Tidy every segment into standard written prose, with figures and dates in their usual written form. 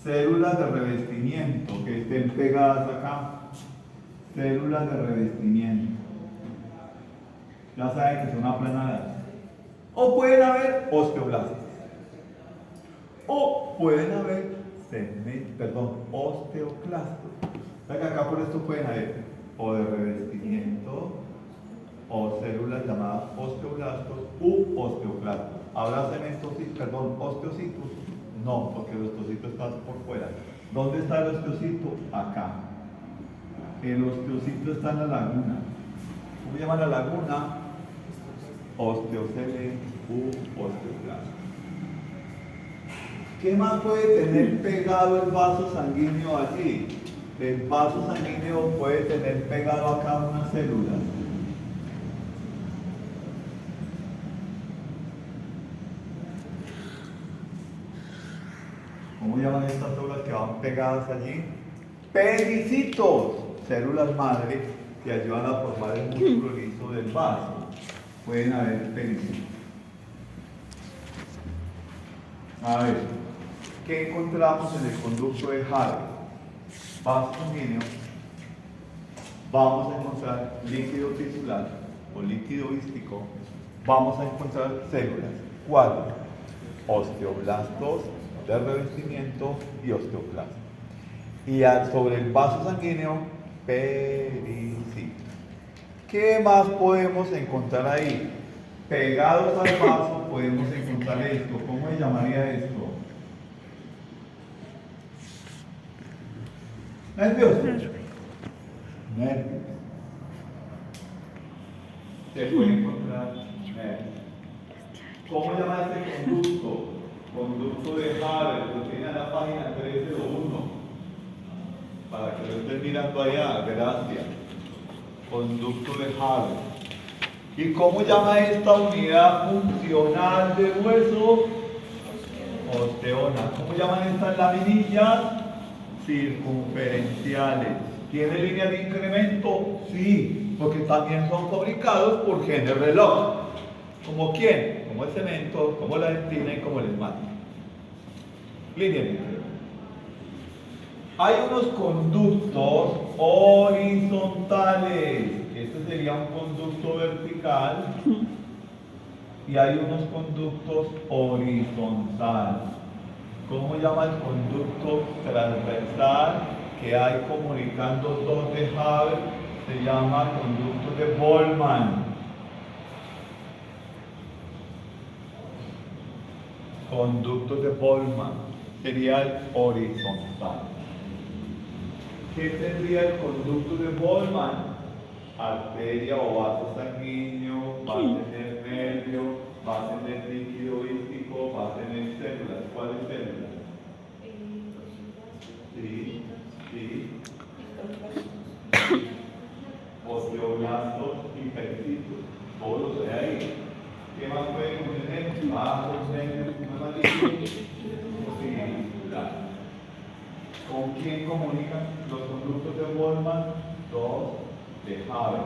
células de revestimiento que estén pegadas acá. Células de revestimiento. Ya saben que son aplanadas. O pueden haber osteoblastos. O pueden haber osteoclastos. O sea que acá por esto pueden haber o de revestimiento o células llamadas osteoblastos u osteoclastos. ¿Habrá osteocitos? No, porque el osteocito está por fuera. ¿Dónde está el osteocito? Acá. El osteocito está en la laguna. ¿Cómo se llama la laguna? Osteocele u osteoclasto. ¿Qué más puede tener pegado el vaso sanguíneo allí? El vaso sanguíneo puede tener pegado acá unas células. ¿Cómo llaman estas células que van pegadas allí? Pericitos, células madre que ayudan a formar el músculo liso del vaso. Pueden haber pericitos. A ver, ¿qué encontramos en el conducto de Haber? Vaso sanguíneo. Vamos a encontrar líquido tisular o líquido vístico. Vamos a encontrar células. ¿Cuáles? Osteoblastos de revestimiento y osteoclastos. Y sobre el vaso sanguíneo, pericitos. ¿Qué más podemos encontrar ahí? Pegados al vaso podemos encontrar esto. ¿Cómo se llamaría esto? ¿Nervios? Nervios. Se puede encontrar nervios. ¿Cómo se llama este conducto? Conducto de Haber, lo tiene en la página 1301. Para que lo estén mirando allá, gracias. Conducto de Haber. ¿Y cómo llama esta unidad funcional del hueso? Osteona. ¿Cómo llaman estas laminillas? Circunferenciales. ¿Tiene línea de incremento? Sí, porque también son fabricados por genes reloj. ¿Como quién? Como el cemento, como la dentina y como el esmalte. Línea de incremento. Hay unos conductos horizontales. Este sería un conducto vertical. Y hay unos conductos horizontales. ¿Cómo llama el conducto transversal que hay comunicando dos de Haber? Se llama conducto de Boltzmann. Conducto de Boltzmann sería el horizontal. ¿Qué tendría el conducto de Boltzmann? Arteria o vaso sanguíneo, va a tener nervio, va a tener líquido vístico, va a tener células. ¿Cuáles células? Sí. Osteoblastos y pericitos. Todos los de ahí. ¿Qué más puede contener? Vasos, nervios, ¿Con quién comunican los conductos de Boltzmann? Dos de Haber.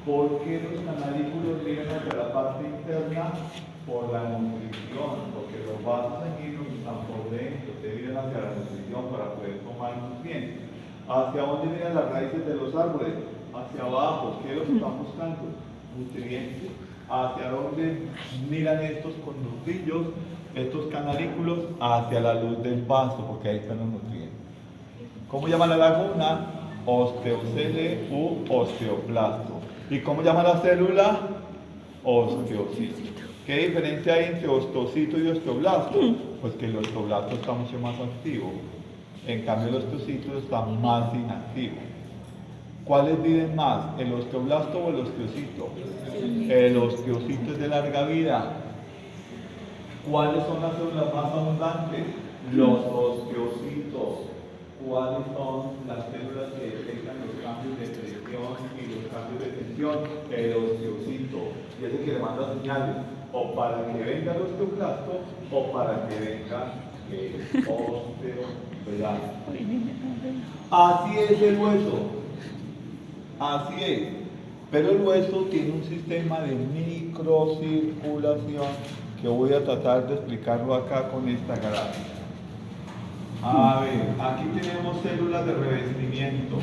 ¿Por qué los canalículos vienen hacia la parte interna? Por la nutrición, porque los vasos sanguíneos están por dentro, ustedes vienen hacia la nutrición para poder tomar nutrientes. ¿Hacia dónde vienen las raíces de los árboles? Hacia abajo. ¿Qué es lo que están buscando? Nutrientes. ¿Hacia dónde miran estos conductillos, estos canalículos? Hacia la luz del vaso, porque ahí están los nutrientes. ¿Cómo llama la laguna? Osteocele u osteoclasto. ¿Y cómo llama la célula? Osteocito. ¿Qué diferencia hay entre osteocito y osteoblasto? Pues que el osteoblasto está mucho más activo. En cambio el osteocito está más inactivo. ¿Cuáles viven más? ¿El osteoblasto o el osteocito? El osteocito es de larga vida. ¿Cuáles son las células más abundantes? Los osteocitos. ¿Cuáles son las células que detectan los cambios de presión y los cambios de tensión? El osteocito. Y es el que le manda señales, o para que venga el osteoclasto, o para que venga el osteoblasto. Así es el hueso. Así es. Pero el hueso tiene un sistema de microcirculación que voy a tratar de explicarlo acá con esta gráfica. A ver, aquí tenemos células de revestimiento.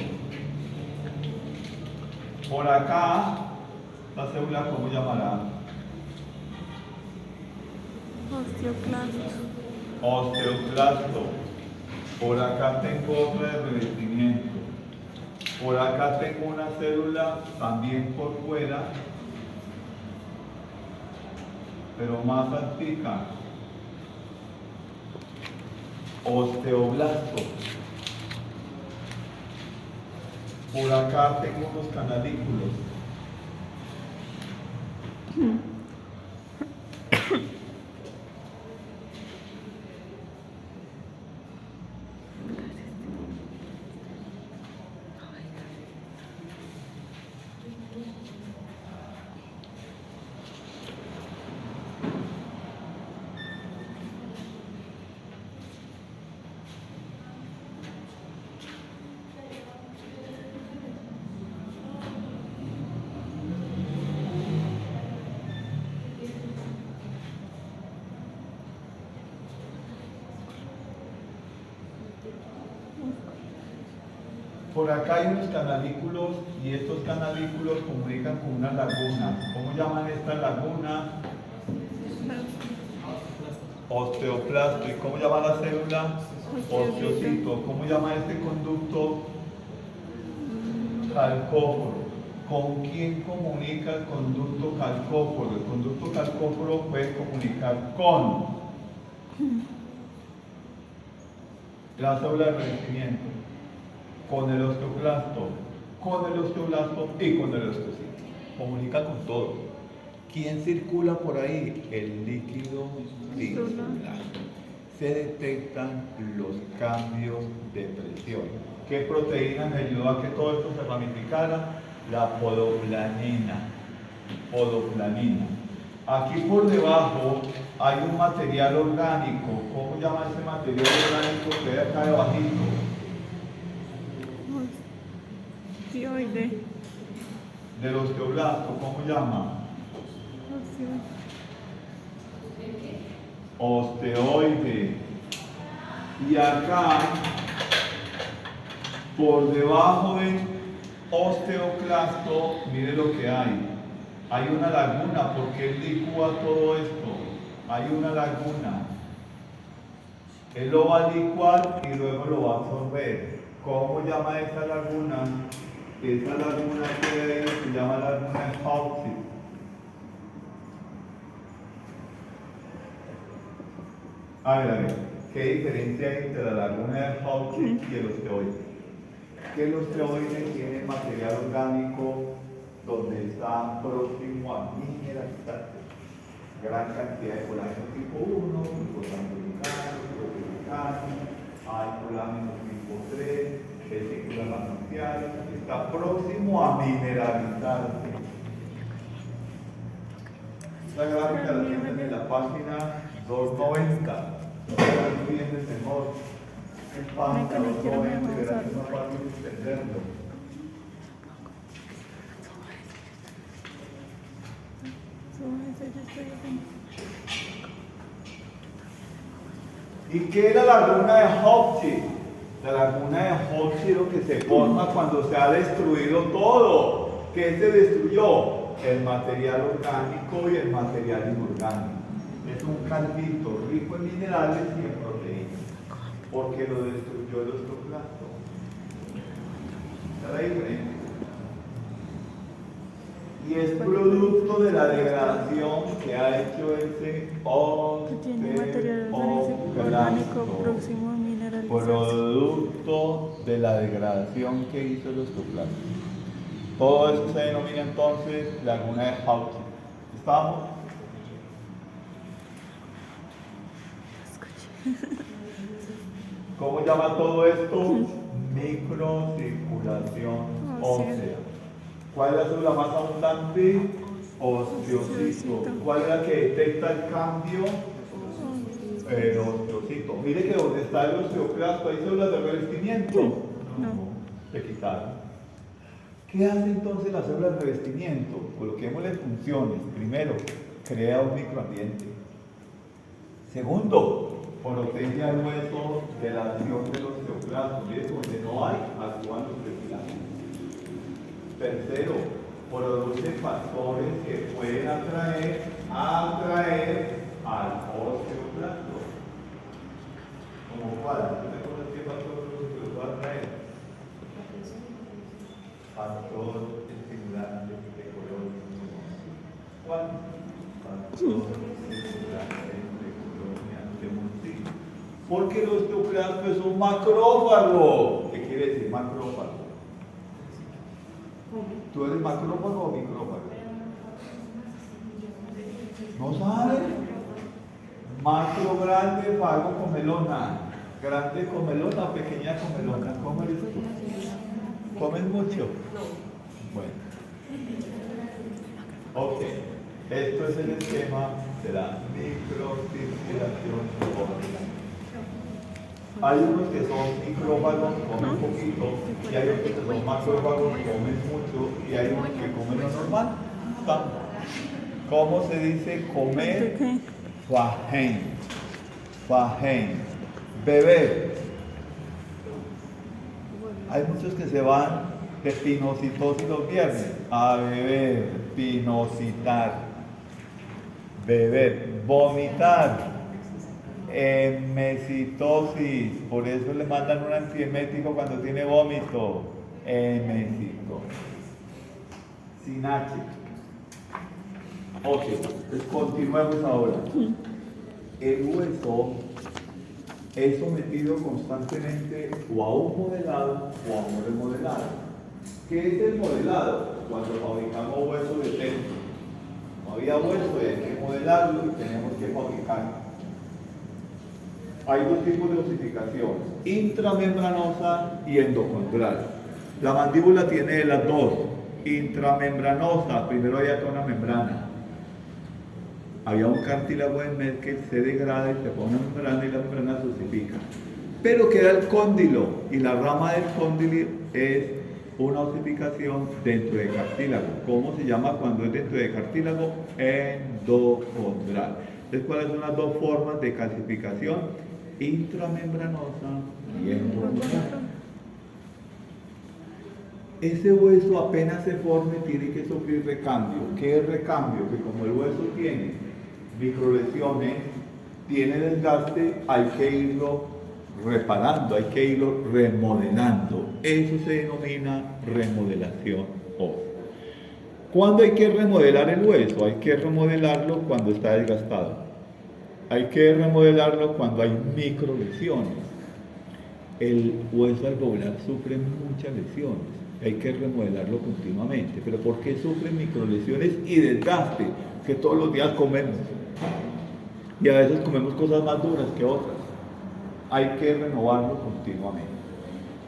Por acá, la célula, ¿cómo llamará? Osteoclasto. Osteoclasto. Por acá tengo otra de revestimiento. Por acá tengo una célula también por fuera, pero más altica. Osteoblasto. Por acá tengo unos canalículos. Por acá hay unos canalículos y estos canalículos comunican con una laguna. ¿Cómo llaman esta laguna? Osteoplasto. ¿Y cómo llama la célula? Osteocito. ¿Cómo llama este conducto? Calcóforo. ¿Con quién comunica el conducto calcóforo? El conducto calcóforo puede comunicar con la célula de revestimiento, con el osteoclasto, con el osteoblasto y con el osteocito. Comunica con todo. ¿Quién circula por ahí? El líquido tisular. Se detectan los cambios de presión. ¿Qué proteína me ayudó a que todo esto se ramificara? La podoplanina. Podoplanina. Aquí por debajo hay un material orgánico. ¿Cómo llama ese material orgánico que hay acá debajito? Osteoide. Del osteoblasto, ¿cómo llama? Osteoide. Y acá, por debajo del osteoclasto, mire lo que hay. Hay una laguna, porque él licúa todo esto. Hay una laguna. Él lo va a licuar y luego lo va a absorber. ¿Cómo llama esa laguna? Esa laguna que hay se llama laguna de Haupt. A ver, ¿qué diferencia hay entre la laguna de Haupt y el osteoide? Que el osteoide tiene material orgánico donde está próximo a mineralizarse. Gran cantidad de colágeno tipo 1, glucosaminolicano, proteicano, hay colágeno tipo 3, vesículas matriciales, está próximo a mineralizarse. Esta gráfica la tienen en la página 290. No se olviden de mejor. En página 290, verán que es más fácil entenderlo. ¿Y qué es la laguna de Haupt? La laguna de Haupt es lo que se forma cuando se ha destruido todo. ¿Qué se destruyó? El material orgánico y el material inorgánico. Es un caldito rico en minerales y en proteínas, porque lo destruyó el osteoclasto. ¿Esa es la diferencia? Y es producto de la degradación que ha hecho ese tiene material orgánico próximo a mineralizarse. producto de la degradación que hizo el osteoclasto. Todo eso se denomina entonces laguna de Haupt. ¿Estamos? ¿Cómo llama todo esto? Microcirculación ósea. ¿Cuál es la célula más abundante? Osteocito. ¿Cuál es la que detecta el cambio? El osteocito. Mire que donde está el osteoclasto hay células de revestimiento. No. Se quitaron. ¿Qué hace entonces la célula de revestimiento? Coloquémosle funciones. Primero, crea un microambiente. Segundo, protege al hueso de la acción de los osteoclastos. Mire, donde no hay, actúan los osteoclastos. Tercero, produce factores que pueden atraer al osteoclasto. ¿Como cuál? ¿Tú te acuerdas qué factor produce que lo puede atraer? Factor estimulante de color. ¿Cuál? Factor estimulante de colonia de Monti. Porque el osteoclasto es un macrófago. ¿Qué quiere decir macrófago? ¿Tú eres macrófago o micrófago? ¿No sabes? Macro, grande, fago, comelona. Grande comelona o pequeña comelona. ¿Cómo eres tú? ¿Comes mucho? Bueno. Ok. Esto es el esquema de la microcirculación orgánica. Hay unos que son micrófagos, comen poquito, y hay otros que son macrófagos, comen mucho, y hay unos que comen lo normal. ¿Cómo se dice comer? Fahen. Fahen. Beber. Hay muchos que se van de pinocitosis los viernes a beber, pinocitar, beber, vomitar. Hemecitosis, por eso le mandan un antiemético cuando tiene vómito. Hemecitosis. Sin H. Ok, pues continuemos ahora. El hueso es sometido constantemente o a un modelado o a un remodelado. ¿Qué es el modelado? Cuando fabricamos hueso de tela. No había hueso, hay que modelarlo y tenemos que fabricarlo. Hay dos tipos de osificación, intramembranosa y endocondral. La mandíbula tiene de las dos. Intramembranosa, primero hay acá una membrana. Había un cartílago en Merck que se degrada y se pone una membrana y la membrana se osifica. Pero queda el cóndilo y la rama del cóndilo es una osificación dentro del cartílago. ¿Cómo se llama cuando es dentro del cartílago? Endocondral. Entonces, ¿cuáles son las dos formas de calcificación? Intramembranosa y endocondral. Ese hueso apenas se forme tiene que sufrir recambio. ¿Qué es recambio? Que como el hueso tiene microlesiones, tiene desgaste, hay que irlo reparando, hay que irlo remodelando. Eso se denomina remodelación ósea. ¿Cuándo hay que remodelar el hueso? Hay que remodelarlo cuando está desgastado. Hay que remodelarlo cuando hay microlesiones. El hueso alveolar sufre muchas lesiones. Hay que remodelarlo continuamente. ¿Pero por qué sufre microlesiones y desgaste? Que todos los días comemos. Y a veces comemos cosas más duras que otras. Hay que renovarlo continuamente.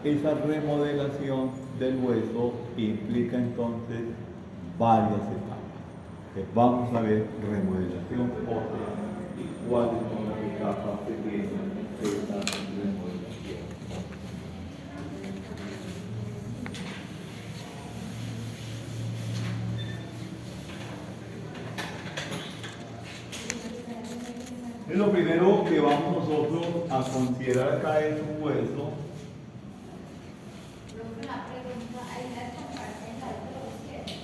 Esa remodelación del hueso implica entonces varias etapas. Entonces, vamos a ver remodelación ósea. ¿Cuáles son las etapas que tiene esta remodelación? Lo primero que vamos nosotros a considerar acá es un hueso.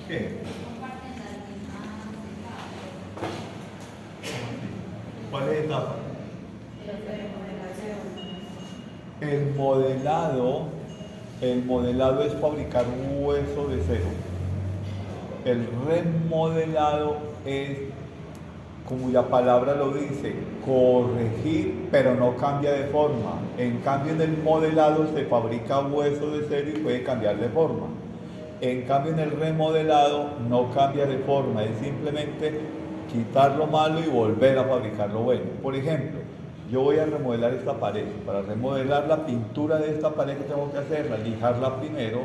¿Qué? ¿Cuál es la etapa? El modelado es fabricar un hueso de cero. El remodelado es, como la palabra lo dice, corregir, pero no cambia de forma. En cambio, en el modelado se fabrica hueso de cero y puede cambiar de forma. En cambio, en el remodelado no cambia de forma, es simplemente quitar lo malo y volver a fabricar lo bueno. Por ejemplo, yo voy a remodelar esta pared. Para remodelar la pintura de esta pared, que tengo que hacerla, lijarla primero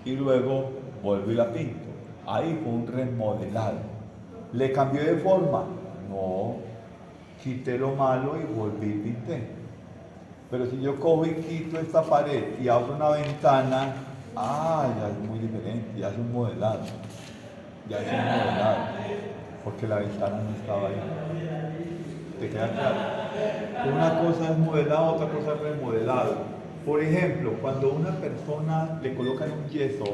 y luego vuelvo y la pinto. Ahí fue un remodelado. ¿Le cambió de forma? No, quité lo malo y volví y pinté. Pero si yo cojo y quito esta pared y abro una ventana, ya es muy diferente, ya es un modelado. Ya es un modelado, porque la ventana no estaba ahí. ¿Te queda claro? Una cosa es modelado, otra cosa es remodelado. Por ejemplo, cuando a una persona le colocan un yeso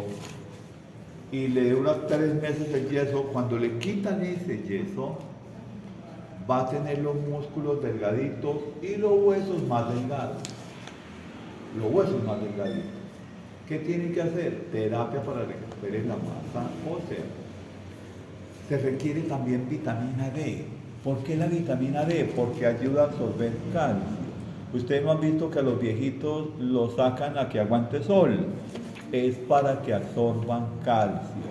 y le dura 3 meses el yeso, cuando le quitan ese yeso, va a tener los músculos delgaditos y los huesos más delgados. Los huesos más delgaditos. ¿Qué tiene que hacer? Terapia para recuperar la masa ósea. Se requiere también vitamina D. ¿Por qué la vitamina D? Porque ayuda a absorber calcio. Ustedes no han visto que a los viejitos los sacan a que aguante sol. Es para que absorban calcio.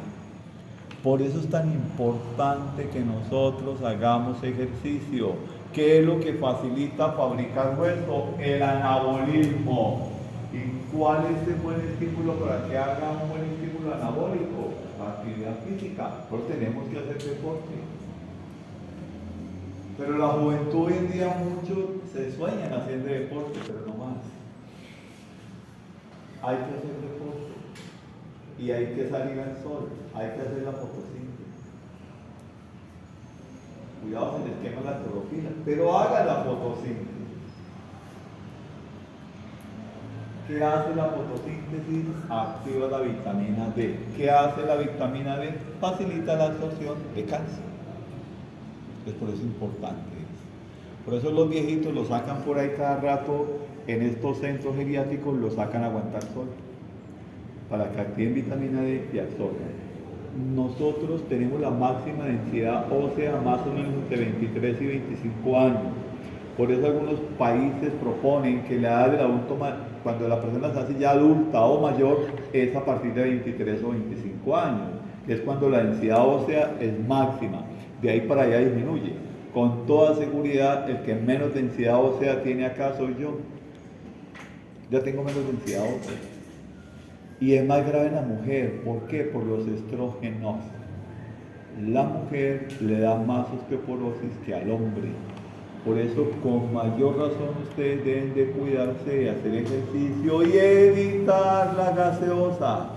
Por eso es tan importante que nosotros hagamos ejercicio. ¿Qué es lo que facilita fabricar hueso? El anabolismo. ¿Y cuál es el buen estímulo para que haga un buen estímulo anabólico? La actividad física. Por eso tenemos que hacer deporte. Pero la juventud hoy en día muchos se sueñan haciendo deporte, pero no más. Hay que hacer deporte. Y hay que salir al sol, hay que hacer la fotosíntesis. Cuidado, se les quema la clorofila, pero haga la fotosíntesis. ¿Qué hace la fotosíntesis? Activa la vitamina D. ¿Qué hace la vitamina D? Facilita la absorción de calcio. Entonces, por eso es importante. Por eso los viejitos los sacan por ahí cada rato en estos centros geriátricos, los sacan a aguantar sol, para que activen vitamina D y absorban. Nosotros tenemos la máxima densidad ósea más o menos entre 23 y 25 años. Por eso algunos países proponen que la edad del adulto, cuando la persona se hace ya adulta o mayor, es a partir de 23 o 25 años, que es cuando la densidad ósea es máxima. De ahí para allá disminuye. Con toda seguridad, el que menos densidad ósea tiene acá soy yo. Ya tengo menos densidad ósea. Y es más grave en la mujer. ¿Por qué? Por los estrógenos. La mujer le da más osteoporosis que al hombre. Por eso, con mayor razón, ustedes deben de cuidarse, de hacer ejercicio y evitar la gaseosa.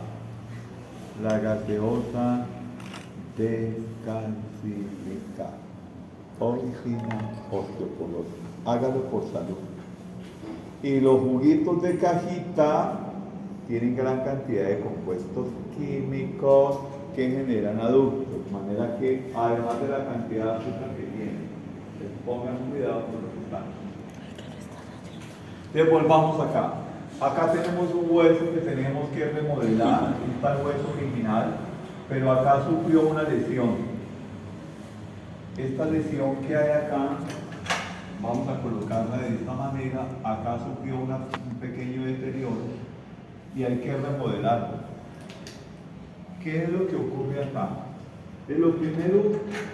La gaseosa descalcifica. Origina osteoporosis. Hágalo por salud. Y los juguitos de cajita tienen gran cantidad de compuestos químicos que generan adultos, de manera que, además de la cantidad de azúcar que tienen, pongan cuidado con lo que están. Entonces volvamos acá. Acá tenemos un hueso que tenemos que remodelar, aquí está el hueso original, pero acá sufrió una lesión. Esta lesión que hay acá, vamos a colocarla de esta manera, acá sufrió un pequeño deterioro y hay que remodelarlo. ¿Qué es lo que ocurre acá? Lo primero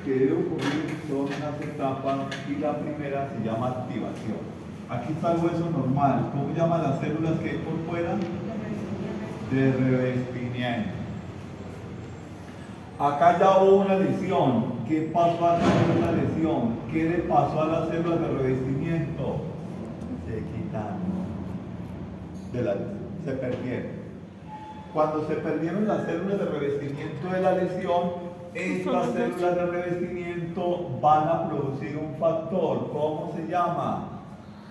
que debe ocurrir son unas etapas y la primera se llama activación. Aquí está el hueso normal. ¿Cómo llaman las células que hay por fuera? De revestimiento. Acá ya hubo una lesión. ¿Qué pasó acá con la lesión? ¿Qué le pasó a las células de revestimiento? Se quitaron. Se perdieron. Cuando se perdieron las células de revestimiento de la lesión, estas células de revestimiento van a producir un factor. ¿Cómo se llama?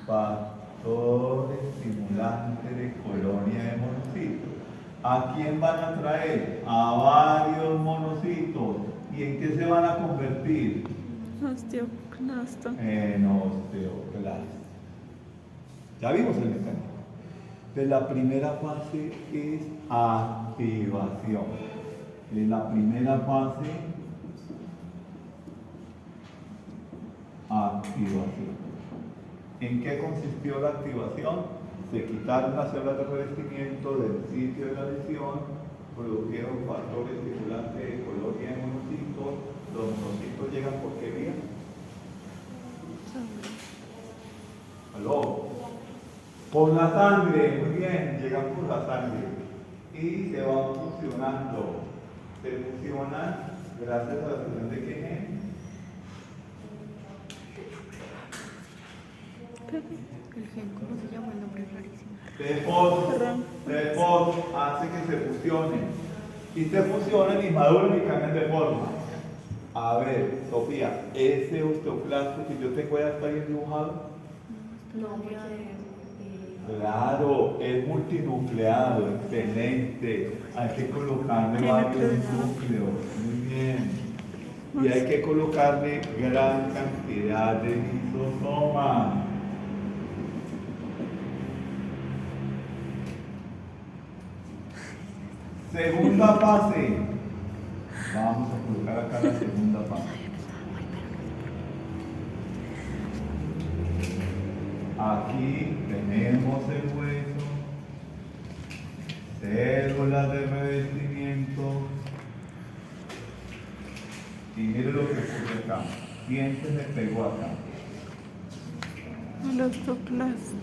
Factor estimulante de colonia de monocitos. ¿A quién van a traer? A varios monocitos. ¿Y en qué se van a convertir? Osteoclasto. En osteoclasto. Ya vimos el mecanismo. Entonces, la primera fase es activación. En la primera fase, activación. ¿En qué consistió la activación? Se quitaron las células de revestimiento del sitio de la lesión, produjeron factores estimulantes de colonia de monocitos. Los monocitos llegan por qué vía? ¿Aló? Por la sangre, muy bien, llegan por la sangre y se van fusionando. Se fusionan gracias a la acción de qué gen. El gen, ¿cómo se llama? El nombre es rarísimo. T-fos hace que se fusionen. Y se fusionan y maduran y cambian de forma. A ver, Sofía, ese osteoclasto que yo tengo ya está bien dibujado. No, porque Claro, es multinucleado, excelente. Hay que colocarle Tiene varios tres núcleos. Muy bien. Y hay que colocarle gran cantidad de lisosomas. Segunda fase. Vamos a colocar acá la segunda fase. Aquí tenemos el hueso, células de revestimiento. Y mire lo que ocurre acá. ¿Quién se me pegó acá? El osteoclast.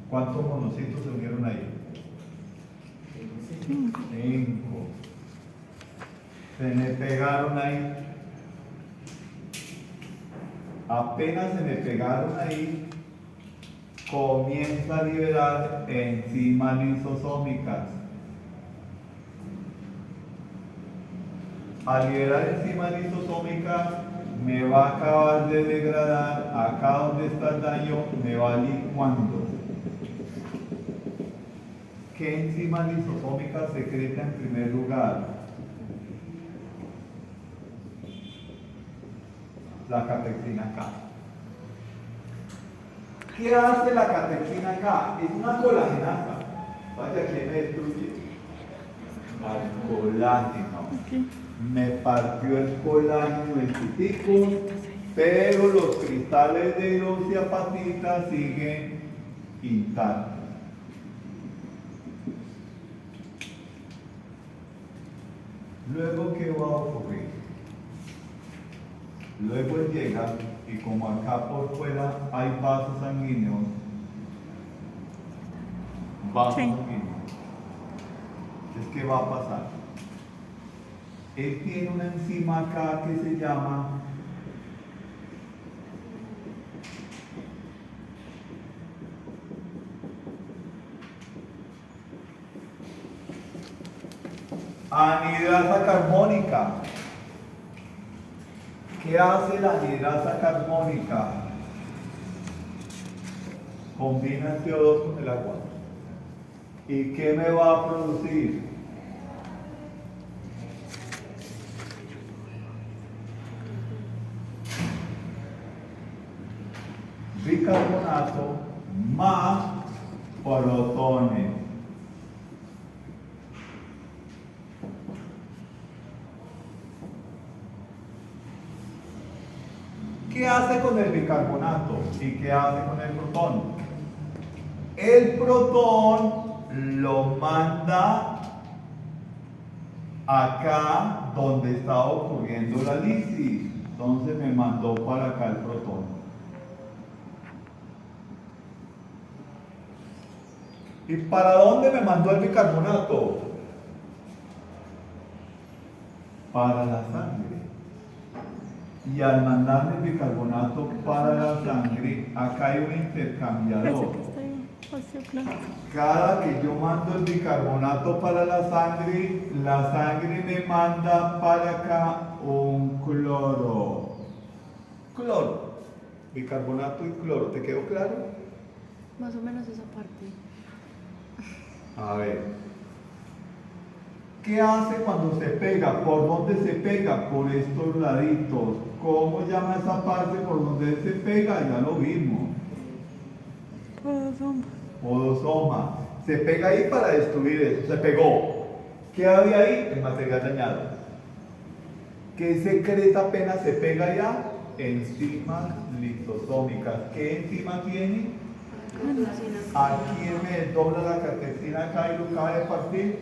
¿Cuántos monocitos se unieron ahí? 5. 5. Se me pegaron ahí. Apenas se me pegaron ahí, comienza a liberar enzimas lisosómicas. Al liberar enzimas lisosómicas, me va a acabar de degradar, acá donde está el daño, me va licuando. ¿Qué enzima lisosómica secreta en primer lugar? La catexina K. ¿Qué hace la catexina K? Es una colagenasa. Vaya, ¿quién me destruye? Al colágeno. Aquí. Me partió el colágeno en chiticos, pero los cristales de hidroxiapatita siguen intactos. Luego, ¿qué va a ocurrir? Luego él llega y como acá por fuera hay vasos sanguíneos, Sí. ¿qué va a pasar? Él tiene una enzima acá que se llama anhidrasa carbónica. ¿Qué hace la anhidrasa carbónica? Combina el CO2 con el agua. ¿Y qué me va a producir? Bicarbonato más protones. ¿Qué hace con el bicarbonato y qué hace con el protón? El protón lo manda acá donde está ocurriendo la lisis. Entonces me mandó para acá el protón. ¿Y para dónde me mandó el bicarbonato? Para la sangre. Y al mandarme el bicarbonato para la sangre, acá hay un Ese intercambiador. que está ahí. Osteoclast. Cada que yo mando el bicarbonato para la sangre me manda para acá un cloro. Cloro. Bicarbonato y cloro. ¿Te quedó claro? más o menos esa parte. A ver. ¿Qué hace cuando se pega? ¿Por dónde se pega? Por estos laditos. ¿Cómo llama esa parte por donde se pega? Ya lo vimos. Podosoma. Podosoma. Se pega ahí para destruir eso. Se pegó. ¿Qué había ahí? El material dañado. ¿Qué secreta apenas se pega allá? Enzimas lisosómicas. ¿Qué enzima tiene? Aquí me dobla la catexina acá y lo acaba de partir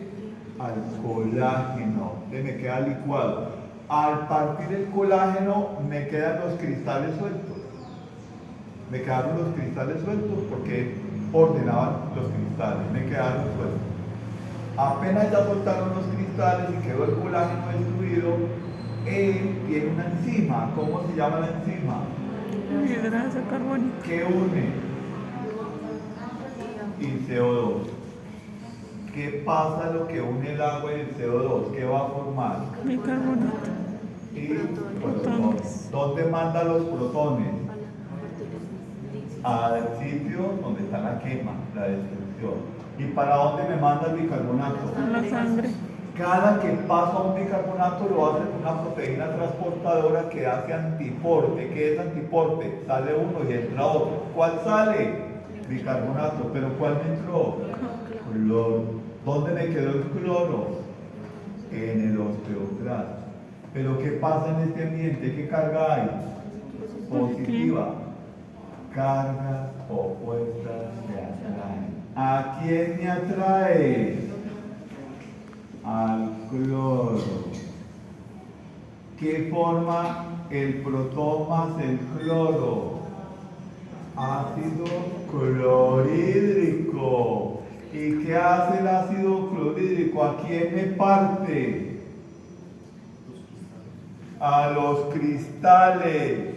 al colágeno. Me queda licuado. Al partir el colágeno me quedan los cristales sueltos. Me quedaron los cristales sueltos porque ordenaban los cristales. Me quedaron sueltos. Apenas ya soltaron los cristales y quedó el colágeno destruido, él tiene una enzima. ¿Cómo se llama la enzima? Hidrasa carbónica. ¿Qué une? Y CO2. ¿Qué pasa lo que une el agua y el CO2? ¿Qué va a formar? Bicarbonato. y Protones. protones. ¿Dónde manda los protones? A la Al sitio donde está la quema, la destrucción. ¿Y para dónde me manda el bicarbonato? La sangre. Cada que pasa un bicarbonato lo hace con una proteína transportadora que hace antiporte. ¿Qué es antiporte? Sale uno y entra otro. ¿Cuál sale? Bicarbonato. ¿Pero cuál me entró? Cloro. ¿Dónde me quedó el cloro? En el osteoclasto. ¿Pero qué pasa en este ambiente? ¿Qué carga hay? Positiva. Cargas opuestas me atraen. ¿A quién me atrae? Al cloro. ¿Qué forma el protón más el cloro? Ácido clorhídrico. ¿Y qué hace el ácido clorhídrico? ¿A quién me parte? A los cristales.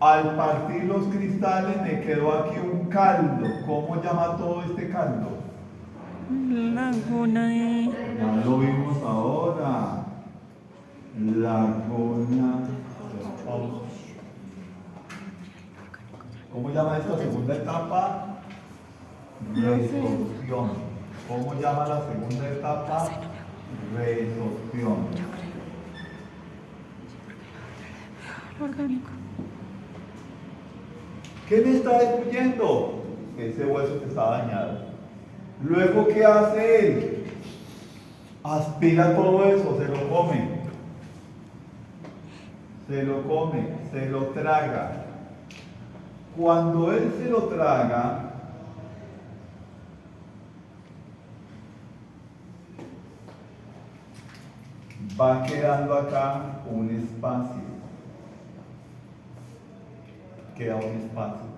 Al partir los cristales me quedó aquí un caldo. ¿Cómo llama todo este caldo? Laguna de... Ya lo vimos ahora. Laguna de Fox. ¿Cómo llama esta segunda etapa? Resorción. ¿Cómo llama la segunda etapa? Resorción. Orgánico. ¿Qué me está destruyendo? Ese hueso que está dañado. Luego, ¿qué hace él? Aspira todo eso, se lo come. Se lo come, se lo traga. Cuando él se lo traga, va quedando acá un espacio. Queda un espacio.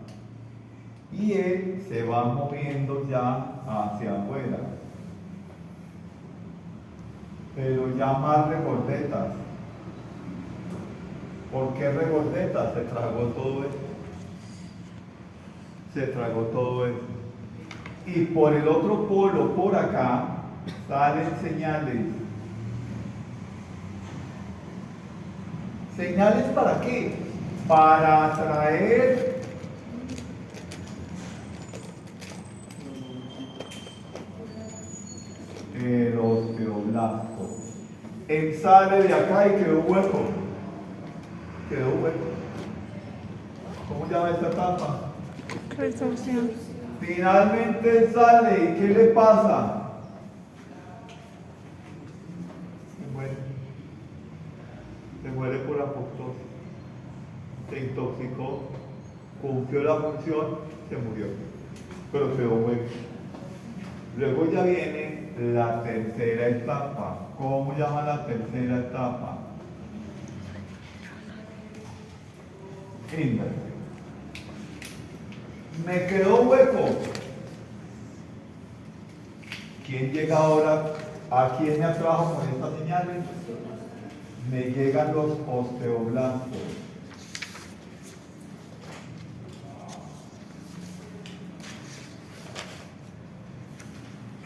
Y él se va moviendo ya hacia afuera. Pero ya más regordetas. ¿Por qué regordetas? Se tragó todo eso. Se tragó todo eso. Y por el otro polo, por acá, salen señales. ¿Señales para qué? Para atraer el osteoblasto. Él sale de acá y quedó hueco. Quedó hueco. ¿Cómo llama esta etapa? Resorción. Finalmente él sale y ¿qué le pasa? Se muere por apoptosis. Se intoxicó, cumplió la función, se murió. Pero quedó hueco. Luego ya viene la tercera etapa. ¿Cómo llama la tercera etapa? Inversión. Me quedó hueco. ¿Quién llega ahora? ¿A quién me atrajo con estas señales? Me llegan los osteoblastos.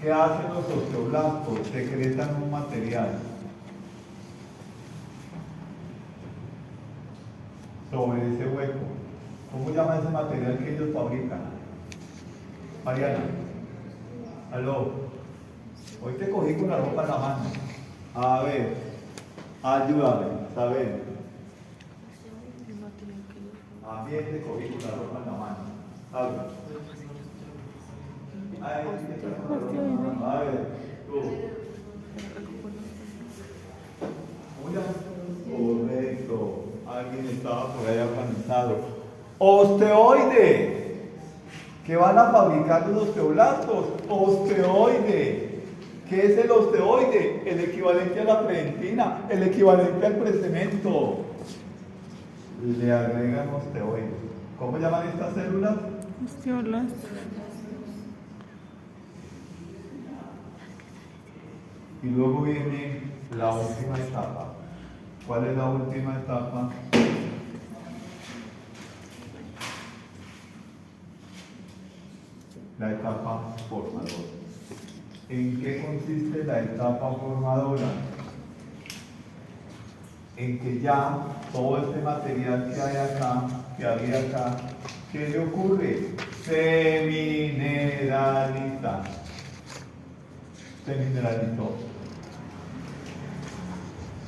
¿Qué hacen los osteoblastos? Secretan un material sobre ese hueco. ¿Cómo llama ese material que ellos fabrican? Mariana. Aló. Hoy te cogí con la ropa en la mano. A ver, ayúdame, saber. A mí te cogí con la ropa en la mano. Habla. A ver, tú. ¿Cómo llamas? Correcto. Alguien estaba por ahí organizado. Osteoide. ¿Qué van a fabricar los osteoblastos? Osteoide. ¿Qué es el osteoide? El equivalente a la predentina, el equivalente al precemento. Le agregan osteoide. ¿Cómo llaman estas células? Osteoblastos. Y luego viene la última etapa. ¿Cuál es la última etapa? La etapa formadora. ¿En qué consiste la etapa formadora? en que ya todo este material que hay acá, que había acá, ¿qué le ocurre? Se mineraliza. Se mineralizó.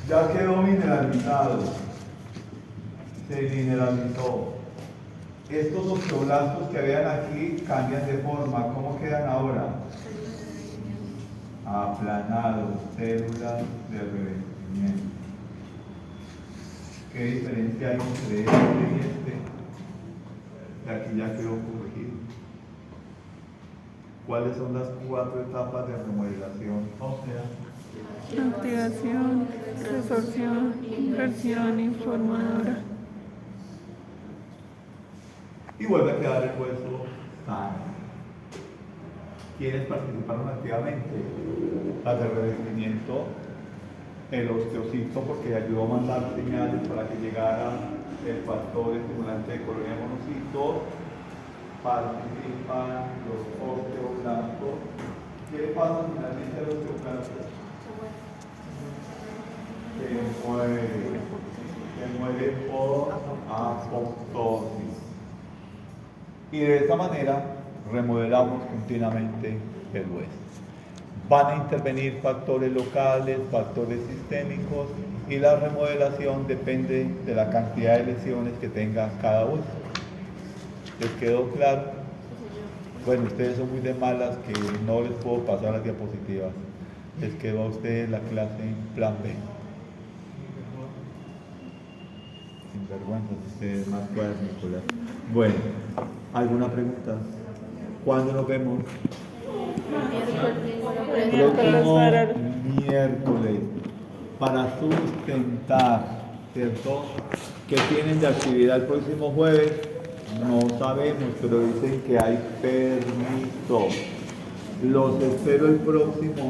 Ya quedó mineralizado. Se mineralizó. Estos osteoblastos que habían aquí cambian de forma. ¿Cómo quedan ahora? Aplanados, células de revestimiento. ¿Qué diferencia hay entre este y este? De aquí ya quedó corregido. ¿Cuáles son las 4 etapas de remodelación ósea? Activación, resorción, inversión informadora. Y vuelve a quedar el hueso sano. ¿Quiénes participaron activamente? Las de revestimiento, el osteocito, porque ayudó a mandar señales para que llegara el factor estimulante de colonia de monocitos. Participan los osteoblastos. ¿Qué le pasa finalmente a los osteoblastos? Se muere por apoptosis. Y de esta manera remodelamos continuamente el hueso. Van a intervenir factores locales, factores sistémicos, y la remodelación depende de la cantidad de lesiones que tenga cada hueso. ¿Les quedó claro? Bueno, ustedes son muy de malas que no les puedo pasar las diapositivas. Les quedó a ustedes la clase en plan B. Sin vergüenza, ustedes más cuadrículas. Bueno, ¿alguna pregunta? ¿Cuándo nos vemos? Próximo miércoles, para sustentar, ¿cierto? ¿Qué tienen de actividad el próximo jueves? No sabemos, pero dicen que hay permiso. Los espero el próximo